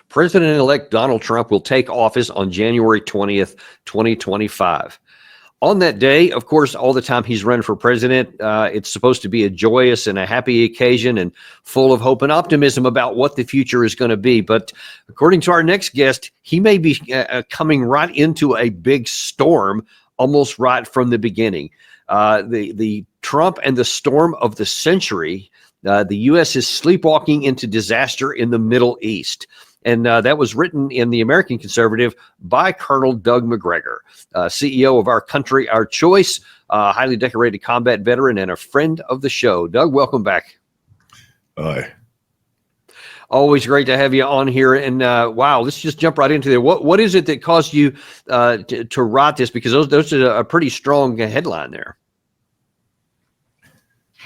President-elect Donald Trump will take office on January 20th, 2025. On that day, of course, all the time he's running for president, it's supposed to be a joyous and a happy occasion and full of hope and optimism about what the future is going to be. But according to our next guest, he may be coming right into a big storm almost right from the beginning. The Trump and the storm of the century. The U.S. is sleepwalking into disaster in the Middle East. And that was written in the American Conservative by Colonel Doug Macgregor, CEO of Our Country, Our Choice, highly decorated combat veteran and a friend of the show. Doug, welcome back. Hi. Always great to have you on here. And wow, let's just jump right into there. What is it that caused you to write this? Because those are a pretty strong headline there.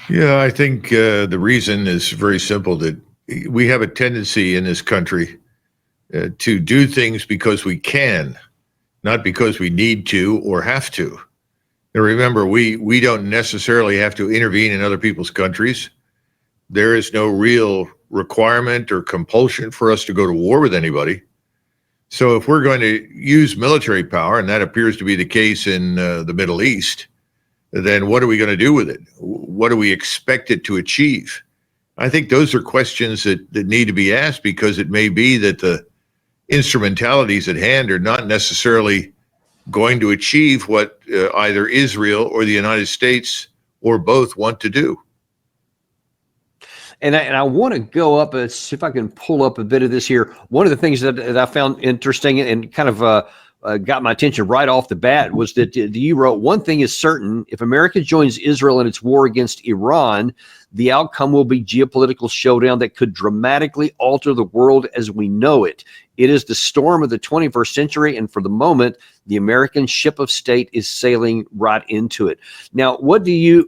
Yeah, I think the reason is very simple, that we have a tendency in this country to do things because we can, not because we need to or have to. Now remember, we don't necessarily have to intervene in other people's countries. There is no real requirement or compulsion for us to go to war with anybody. So if we're going to use military power, and that appears to be the case in the Middle East, then what are we going to do with it? What do we expect it to achieve? I think those are questions that need to be asked, because it may be that the instrumentalities at hand are not necessarily going to achieve what either Israel or the United States or both want to do. And I want to go up and see if I can pull up a bit of this here. One of the things that I found interesting and kind of got my attention right off the bat was that you wrote, one thing is certain: if America joins Israel in its war against Iran, the outcome will be geopolitical showdown that could dramatically alter the world as we know it. It is the storm of the 21st century, and for the moment, the American ship of state is sailing right into it. Now, what do you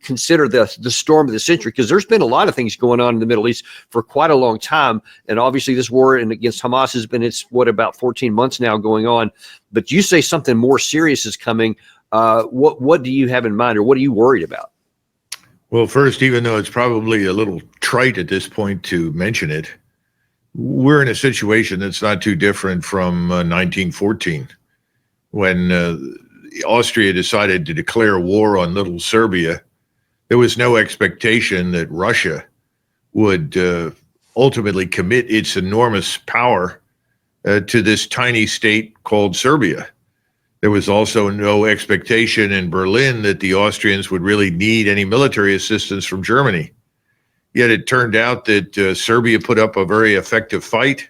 consider the storm of the century? Because there's been a lot of things going on in the Middle East for quite a long time, and obviously this war against Hamas has been, about 14 months now going on. But you say something more serious is coming. What do you have in mind, or what are you worried about? Well, first, even though it's probably a little trite at this point to mention it, we're in a situation that's not too different from 1914, when Austria decided to declare war on little Serbia. There was no expectation that Russia would ultimately commit its enormous power to this tiny state called Serbia. There was also no expectation in Berlin that the Austrians would really need any military assistance from Germany. Yet it turned out that Serbia put up a very effective fight.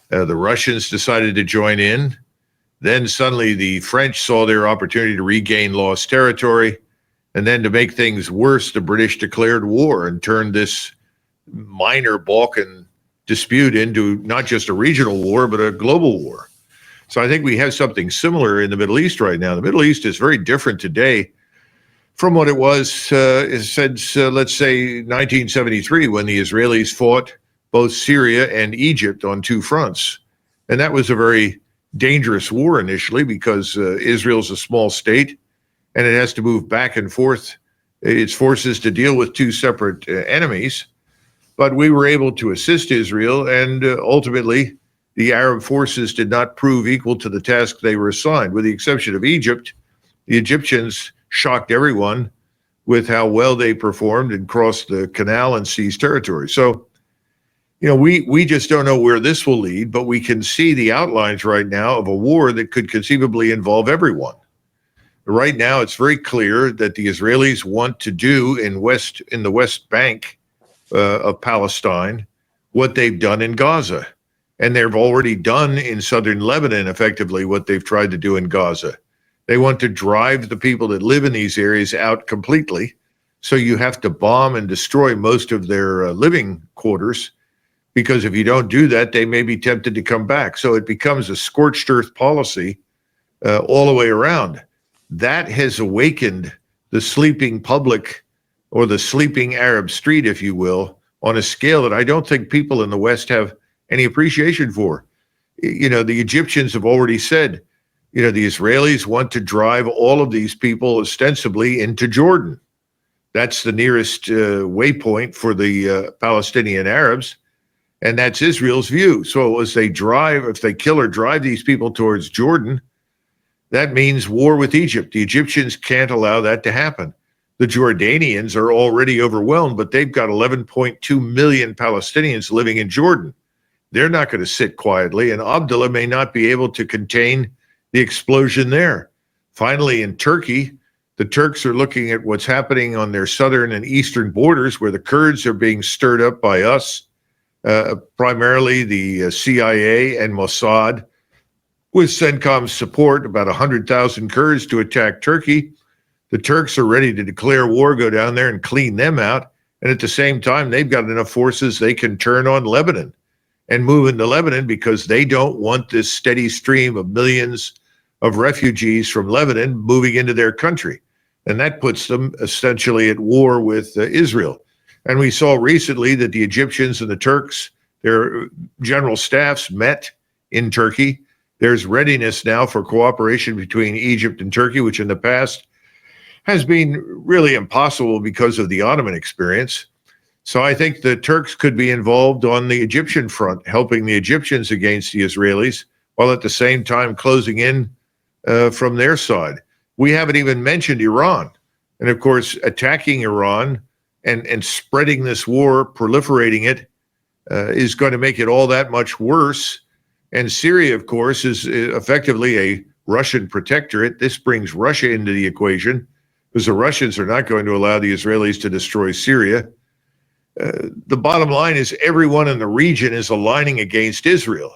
The Russians decided to join in. Then suddenly the French saw their opportunity to regain lost territory. And then, to make things worse, the British declared war and turned this minor Balkan dispute into not just a regional war, but a global war. So I think we have something similar in the Middle East right now. The Middle East is very different today from what it was since, let's say, 1973, when the Israelis fought both Syria and Egypt on two fronts. And that was a very dangerous war initially, because Israel's a small state, and it has to move back and forth its forces to deal with two separate enemies. But we were able to assist Israel, and ultimately, the Arab forces did not prove equal to the task they were assigned. With the exception of Egypt, the Egyptians shocked everyone with how well they performed and crossed the canal and seized territory. So, we just don't know where this will lead, but we can see the outlines right now of a war that could conceivably involve everyone. Right now, it's very clear that the Israelis want to do in the West Bank of Palestine what they've done in Gaza. And they've already done in southern Lebanon effectively what they've tried to do in Gaza. They want to drive the people that live in these areas out completely. So you have to bomb and destroy most of their living quarters, because if you don't do that, they may be tempted to come back. So it becomes a scorched earth policy all the way around. That has awakened the sleeping public, or the sleeping Arab street, if you will, on a scale that I don't think people in the West have any appreciation for. The Egyptians have already said, the Israelis want to drive all of these people ostensibly into Jordan. That's the nearest waypoint for the Palestinian Arabs. And that's Israel's view. So as they drive, if they kill or drive these people towards Jordan, that means war with Egypt. The Egyptians can't allow that to happen. The Jordanians are already overwhelmed, but they've got 11.2 million Palestinians living in Jordan. They're not going to sit quietly, and Abdullah may not be able to contain the explosion there. Finally, in Turkey, the Turks are looking at what's happening on their southern and eastern borders, where the Kurds are being stirred up by us, primarily the CIA and Mossad, with CENTCOM's support, about 100,000 Kurds to attack Turkey. The Turks are ready to declare war, go down there and clean them out. And at the same time, they've got enough forces they can turn on Lebanon and move into Lebanon, because they don't want this steady stream of millions of refugees from Lebanon moving into their country. And that puts them essentially at war with Israel. And we saw recently that the Egyptians and the Turks, their general staffs, met in Turkey. There's readiness now for cooperation between Egypt and Turkey, which in the past has been really impossible because of the Ottoman experience. So I think the Turks could be involved on the Egyptian front, helping the Egyptians against the Israelis, while at the same time closing in from their side. We haven't even mentioned Iran. And of course, attacking Iran and spreading this war, proliferating it, is going to make it all that much worse. And Syria, of course, is effectively a Russian protectorate. This brings Russia into the equation, because the Russians are not going to allow the Israelis to destroy Syria. The bottom line is everyone in the region is aligning against Israel.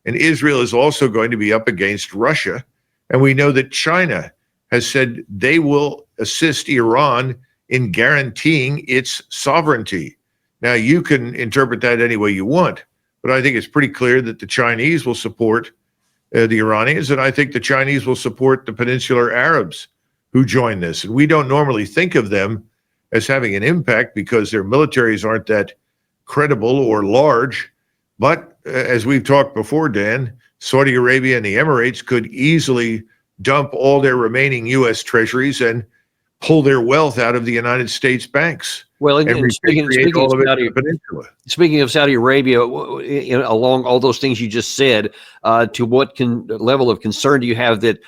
And Israel is also going to be up against Russia. And we know that China has said they will assist Iran in guaranteeing its sovereignty. Now, you can interpret that any way you want, but I think it's pretty clear that the Chinese will support the Iranians, and I think the Chinese will support the Peninsular Arabs who join this. And we don't normally think of them as having an impact because their militaries aren't that credible or large. But as we've talked before, Dan, Saudi Arabia and the Emirates could easily dump all their remaining U.S. treasuries and pull their wealth out of the United States banks. Well, and speaking of Saudi Arabia, along all those things you just said, to what level of concern do you have that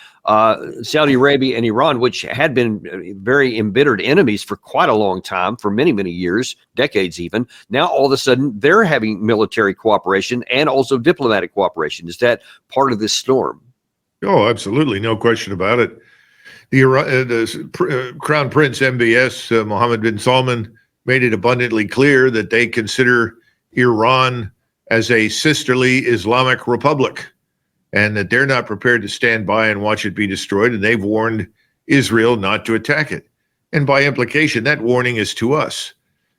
Saudi Arabia and Iran, which had been very embittered enemies for quite a long time, for many, many years, decades even, now all of a sudden they're having military cooperation and also diplomatic cooperation? Is that part of this storm? Oh, absolutely. No question about it. The Crown Prince MBS, Mohammed bin Salman, made it abundantly clear that they consider Iran as a sisterly Islamic republic and that they're not prepared to stand by and watch it be destroyed. And they've warned Israel not to attack it. And by implication, that warning is to us.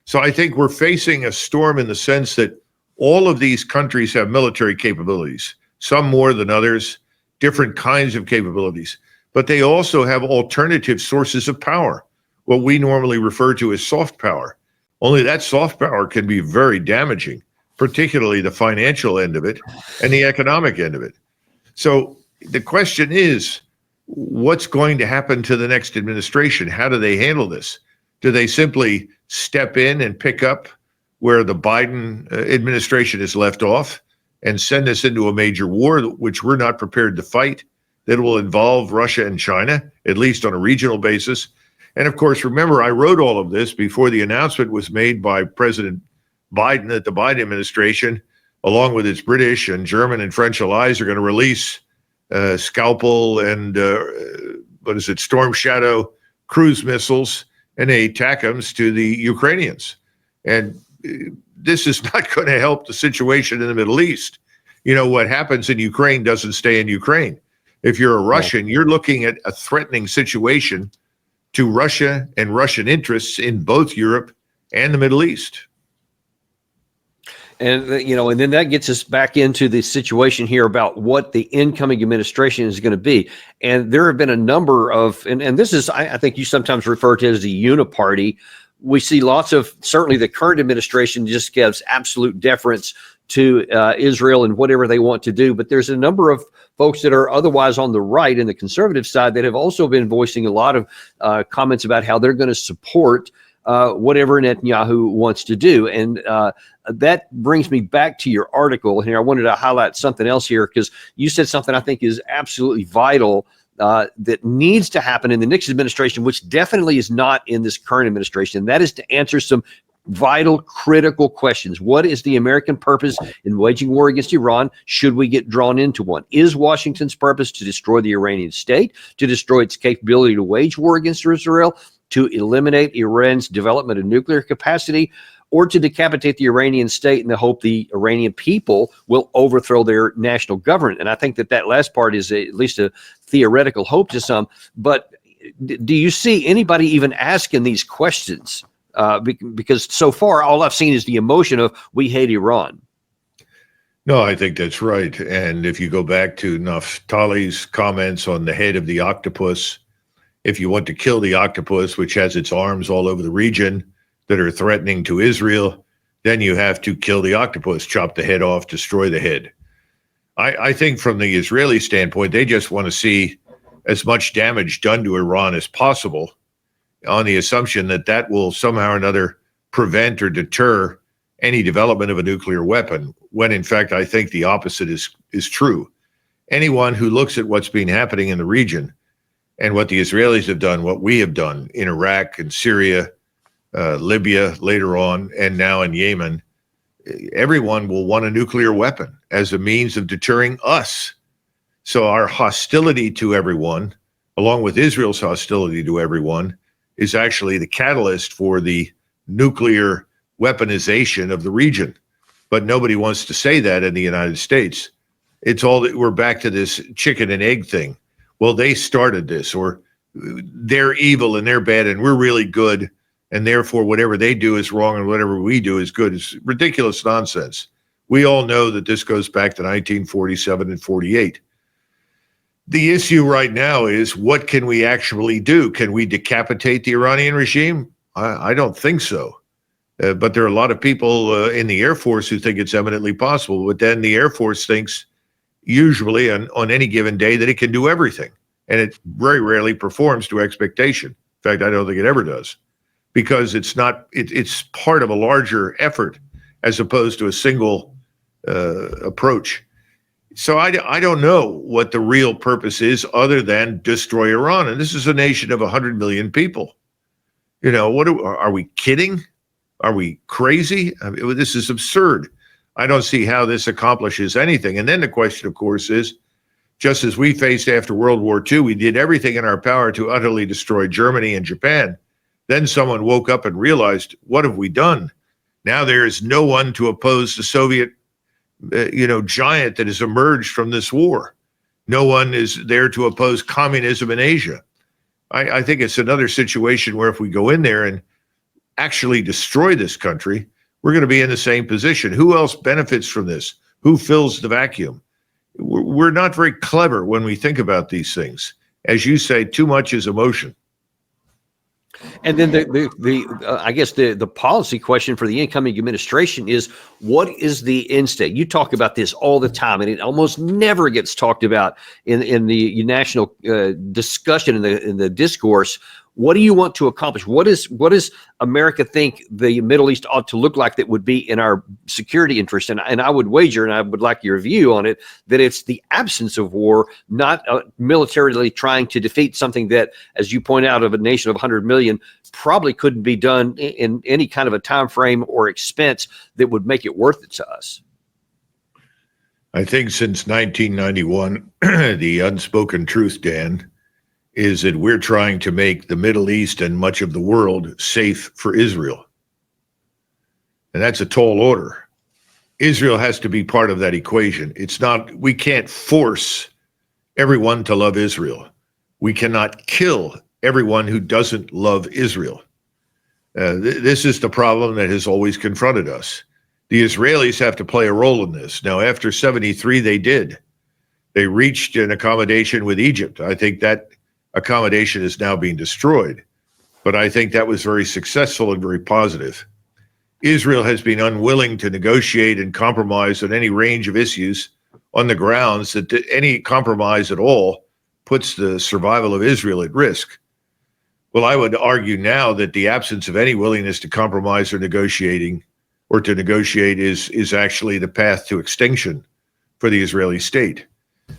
So I think we're facing a storm in the sense that all of these countries have military capabilities, some more than others, different kinds of capabilities. But they also have alternative sources of power, what we normally refer to as soft power. Only that soft power can be very damaging, particularly the financial end of it and the economic end of it. So the question is, what's going to happen to the next administration? How do they handle this? Do they simply step in and pick up where the Biden administration has left off and send us into a major war, which we're not prepared to fight, that will involve Russia and China, at least on a regional basis? And of course, remember, I wrote all of this before the announcement was made by President Biden that the Biden administration, along with its British and German and French allies, are going to release Scalpel and Storm Shadow cruise missiles and ATACMS to the Ukrainians. And this is not going to help the situation in the Middle East. You know, what happens in Ukraine doesn't stay in Ukraine. If you're a Russian, you're looking at a threatening situation to Russia and Russian interests in both Europe and the Middle East. And, and then that gets us back into the situation here about what the incoming administration is going to be. And there have been a number of, and this is, I think you sometimes refer to it as a uniparty. We see lots of, certainly the current administration just gives absolute deference to Israel and whatever they want to do. But there's a number of folks that are otherwise on the right and the conservative side that have also been voicing a lot of comments about how they're going to support whatever Netanyahu wants to do. And that brings me back to your article here. I wanted to highlight something else here because you said something I think is absolutely vital that needs to happen in the Nixon administration, which definitely is not in this current administration. And that is to answer some vital, critical questions. What is the American purpose in waging war against Iran? Should we get drawn into one? Is Washington's purpose to destroy the Iranian state, to destroy its capability to wage war against Israel, to eliminate Iran's development of nuclear capacity, or to decapitate the Iranian state in the hope the Iranian people will overthrow their national government? And I think that last part is at least a theoretical hope to some. But do you see anybody even asking these questions? Because so far, all I've seen is the emotion of we hate Iran. No, I think that's right. And if you go back to Naftali's comments on the head of the octopus, if you want to kill the octopus, which has its arms all over the region that are threatening to Israel, then you have to kill the octopus, chop the head off, destroy the head. I think from the Israeli standpoint, they just want to see as much damage done to Iran as possible, on the assumption that that will somehow or another prevent or deter any development of a nuclear weapon, when in fact I think the opposite is true. Anyone who looks at what's been happening in the region and what the Israelis have done, what we have done in Iraq and Syria, Libya later on, and now in Yemen, everyone will want a nuclear weapon as a means of deterring us. So our hostility to everyone, along with Israel's hostility to everyone, is actually the catalyst for the nuclear weaponization of the region. But nobody wants to say that in the United States. It's all that we're back to this chicken and egg thing. Well, they started this, or they're evil and they're bad and we're really good, and therefore whatever they do is wrong and whatever we do is good. It's ridiculous nonsense. We all know that this goes back to 1947 and 48. The issue right now is, what can we actually do? Can we decapitate the Iranian regime? I don't think so. But there are a lot of people in the Air Force who think it's eminently possible. But then the Air Force thinks usually on any given day that it can do everything. And it very rarely performs to expectation. In fact, I don't think it ever does, because it's part of a larger effort as opposed to a single approach. So I don't know what the real purpose is other than destroy Iran. And this is a nation of 100 million people. You know, are we kidding? Are we crazy? I mean, this is absurd. I don't see how this accomplishes anything. And then the question, of course, is, just as we faced after World War II, we did everything in our power to utterly destroy Germany and Japan. Then someone woke up and realized, what have we done? Now there is no one to oppose the Soviet giant that has emerged from this war. No one is there to oppose communism in Asia. I think it's another situation where if we go in there and actually destroy this country, we're going to be in the same position. Who else benefits from this? Who fills the vacuum? We're not very clever when we think about these things. As you say, too much is emotion. And then I guess the policy question for the incoming administration is, what is the end state? You talk about this all the time, and it almost never gets talked about in the national discussion, in the discourse. What do you want to accomplish? What does America think the Middle East ought to look like that would be in our security interest? And I would wager, and I would like your view on it, that it's the absence of war, not militarily trying to defeat something that, as you point out, of a nation of 100 million, probably couldn't be done in any kind of a time frame or expense that would make it worth it to us. I think since 1991, the unspoken truth, Dan, is that we're trying to make the Middle East and much of the world safe for Israel. And that's a tall order. Israel has to be part of that equation. We can't force everyone to love Israel. We cannot kill everyone who doesn't love Israel. This is the problem that has always confronted us. The Israelis have to play a role in this. Now, after 73, they did. They reached an accommodation with Egypt. I think that accommodation is now being destroyed, but I think that was very successful and very positive. Israel has been unwilling to negotiate and compromise on any range of issues on the grounds that any compromise at all puts the survival of Israel at risk. Well, I would argue now that the absence of any willingness to compromise or to negotiate is actually the path to extinction for the Israeli state.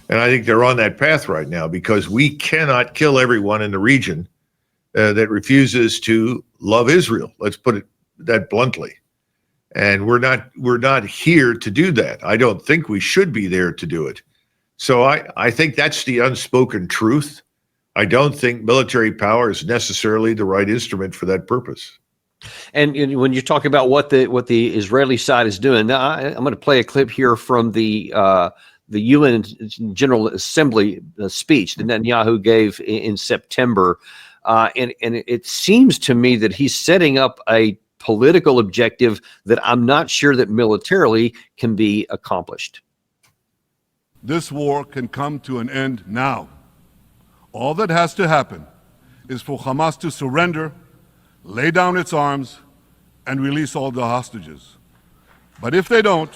And I think they're on that path right now because we cannot kill everyone in the region that refuses to love Israel. Let's put it that bluntly. And we're not here to do that. I don't think we should be there to do it. So I think that's the unspoken truth. I don't think military power is necessarily the right instrument for that purpose. And when you talk about what the Israeli side is doing, now I'm going to play a clip here from the UN General Assembly speech that Netanyahu gave in September, and it seems to me that he's setting up a political objective that I'm not sure that militarily can be accomplished. This war can come to an end now. All that has to happen is for Hamas to surrender, lay down its arms, and release all the hostages. But if they don't,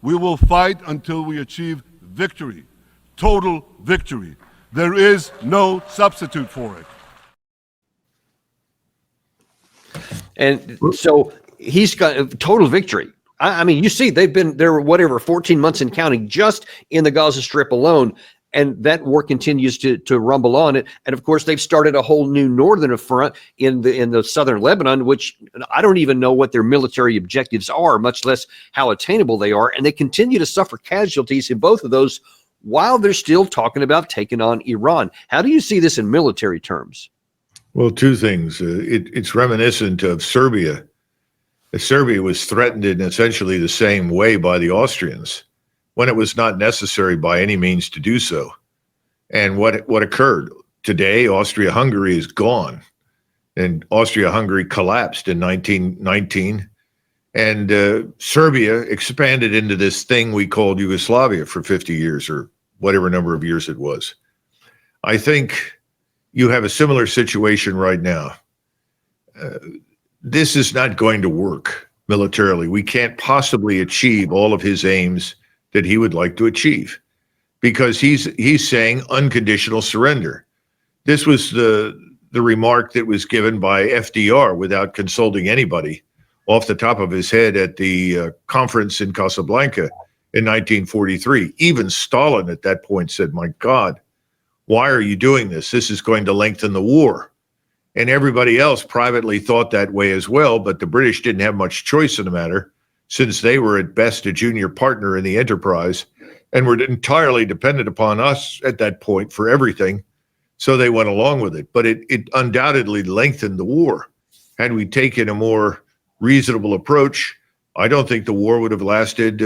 we will fight until we achieve victory, total victory. There is no substitute for it. And so he's got a total victory. I mean, you see, they've been there, 14 months and counting just in the Gaza Strip alone. And that war continues to rumble on it. And of course, they've started a whole new northern front in the southern Lebanon, which I don't even know what their military objectives are, much less how attainable they are. And they continue to suffer casualties in both of those while they're still talking about taking on Iran. How do you see this in military terms? Well, two things. It's reminiscent of Serbia. Serbia was threatened in essentially the same way by the Austrians when it was not necessary by any means to do so. And what occurred? Today, Austria-Hungary is gone. And Austria-Hungary collapsed in 1919. And Serbia expanded into this thing we called Yugoslavia for 50 years or whatever number of years it was. I think you have a similar situation right now. This is not going to work militarily. We can't possibly achieve all of his aims that he would like to achieve because he's saying unconditional surrender. This was the remark that was given by FDR without consulting anybody off the top of his head at the conference in Casablanca in 1943. Even Stalin at that point said, "My God, why are you doing this? This is going to lengthen the war." And everybody else privately thought that way as well, but the British didn't have much choice in the matter since they were at best a junior partner in the enterprise and were entirely dependent upon us at that point for everything. So they went along with it. But it undoubtedly lengthened the war. Had we taken a more reasonable approach, I don't think the war would have lasted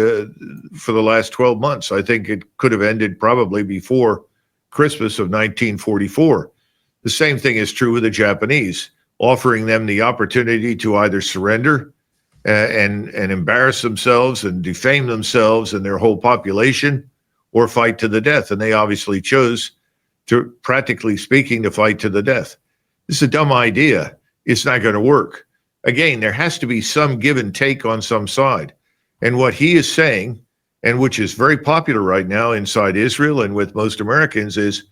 for the last 12 months. I think it could have ended probably before Christmas of 1944. The same thing is true with the Japanese, offering them the opportunity to either surrender and embarrass themselves and defame themselves and their whole population or fight to the death. And they obviously chose to, practically speaking, to fight to the death. This is a dumb idea. It's not going to work. Again, there has to be some give and take on some side. And what he is saying, and which is very popular right now inside Israel and with most Americans, is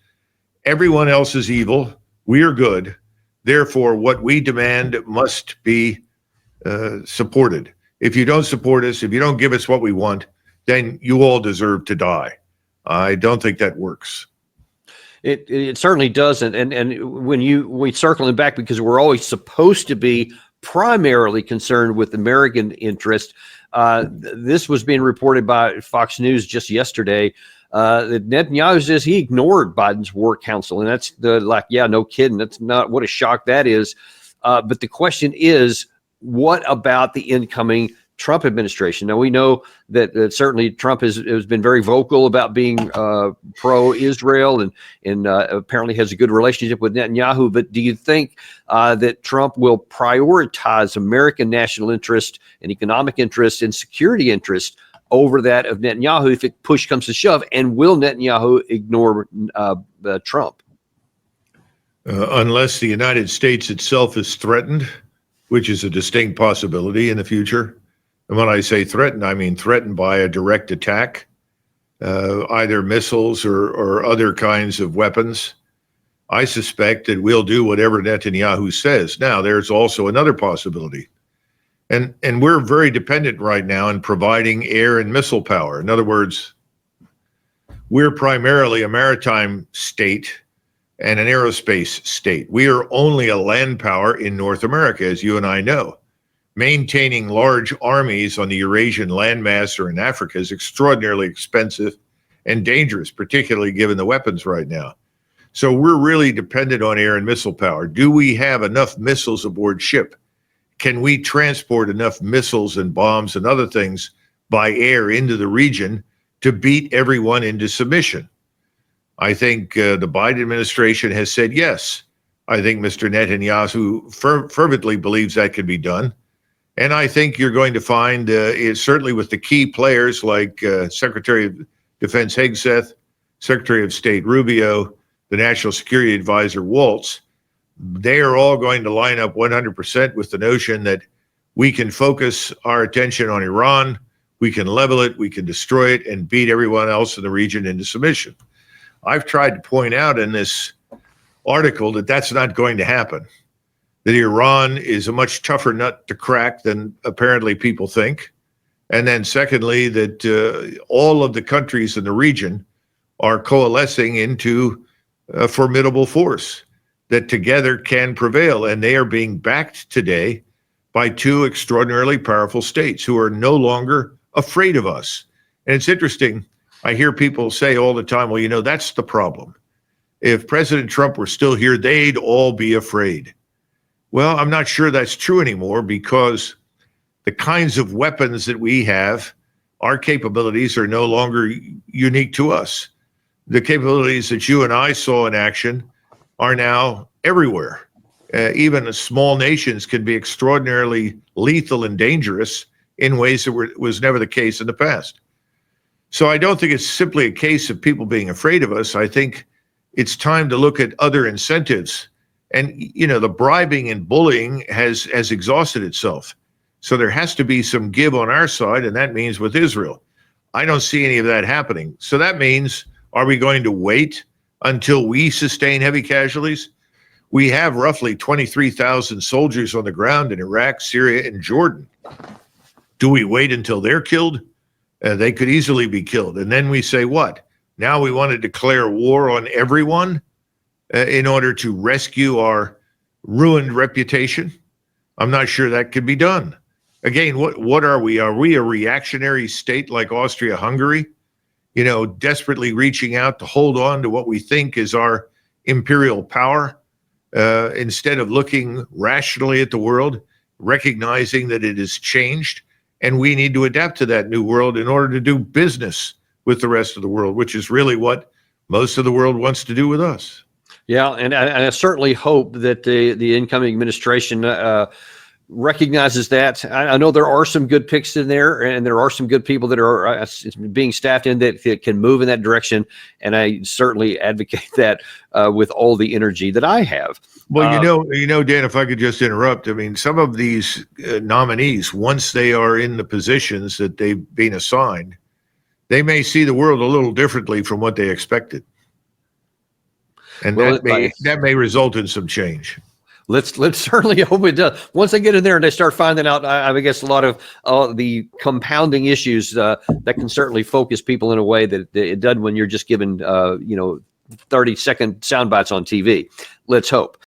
everyone else is evil. We are good. Therefore, what we demand must be supported. If you don't support us, if you don't give us what we want, then you all deserve to die. I don't think that works. It certainly doesn't. And when we circling back, because we're always supposed to be primarily concerned with American interest, this was being reported by Fox News just yesterday. That Netanyahu says he ignored Biden's war council. And that's yeah, no kidding. That's not what a shock that is. But the question is, what about the incoming Trump administration? Now, we know that certainly Trump has been very vocal about being pro-Israel and apparently has a good relationship with Netanyahu. But do you think that Trump will prioritize American national interest and economic interest and security interest over that of Netanyahu if it push comes to shove? And will Netanyahu ignore Trump? Unless the United States itself is threatened, which is a distinct possibility in the future. And when I say threatened, I mean threatened by a direct attack, either missiles or other kinds of weapons. I suspect that we'll do whatever Netanyahu says. Now, there's also another possibility. And we're very dependent right now in providing air and missile power. In other words, we're primarily a maritime state and an aerospace state. We are only a land power in North America, as you and I know. Maintaining large armies on the Eurasian landmass or in Africa is extraordinarily expensive and dangerous, particularly given the weapons right now. So we're really dependent on air and missile power. Do we have enough missiles aboard ship? Can we transport enough missiles and bombs and other things by air into the region to beat everyone into submission? I think the Biden administration has said yes. I think Mr. Netanyahu fervently believes that can be done. And I think you're going to find, certainly with the key players like Secretary of Defense Hegseth, Secretary of State Rubio, the National Security Advisor Waltz, they are all going to line up 100% with the notion that we can focus our attention on Iran, we can level it, we can destroy it, and beat everyone else in the region into submission. I've tried to point out in this article that that's not going to happen, that Iran is a much tougher nut to crack than apparently people think. And then secondly, that all of the countries in the region are coalescing into a formidable force that together can prevail. And they are being backed today by two extraordinarily powerful states who are no longer afraid of us. And it's interesting. I hear people say all the time, well, you know, that's the problem. If President Trump were still here, they'd all be afraid. Well, I'm not sure that's true anymore, because the kinds of weapons that we have, our capabilities are no longer unique to us. The capabilities that you and I saw in action are now everywhere. Even small nations can be extraordinarily lethal and dangerous in ways that was never the case in the past. So I don't think it's simply a case of people being afraid of us. I think it's time to look at other incentives. And, you know, the bribing and bullying has exhausted itself. So there has to be some give on our side, and that means with Israel. I don't see any of that happening. So that means, are we going to wait until we sustain heavy casualties? We have roughly 23,000 soldiers on the ground in Iraq, Syria, and Jordan. Do we wait until they're killed? They could easily be killed. And then we say, what? Now we want to declare war on everyone in order to rescue our ruined reputation? I'm not sure that could be done. Again, what are we? Are we a reactionary state like Austria-Hungary? You know, desperately reaching out to hold on to what we think is our imperial power, instead of looking rationally at the world, recognizing that it has changed, and we need to adapt to that new world in order to do business with the rest of the world, which is really what most of the world wants to do with us. Yeah, and I certainly hope that the incoming administration recognizes that. I know there are some good picks in there, and there are some good people that are being staffed in that can move in that direction. And I certainly advocate that with all the energy that I have. Well, you know, Dan, if I could just interrupt, I mean, some of these nominees, once they are in the positions that they've been assigned, they may see the world a little differently from what they expected. And that may result in some change. Let's certainly hope it does. Once they get in there and they start finding out, I guess a lot of the compounding issues that can certainly focus people in a way that it doesn't when you're just given 30-second sound bites on TV. Let's hope.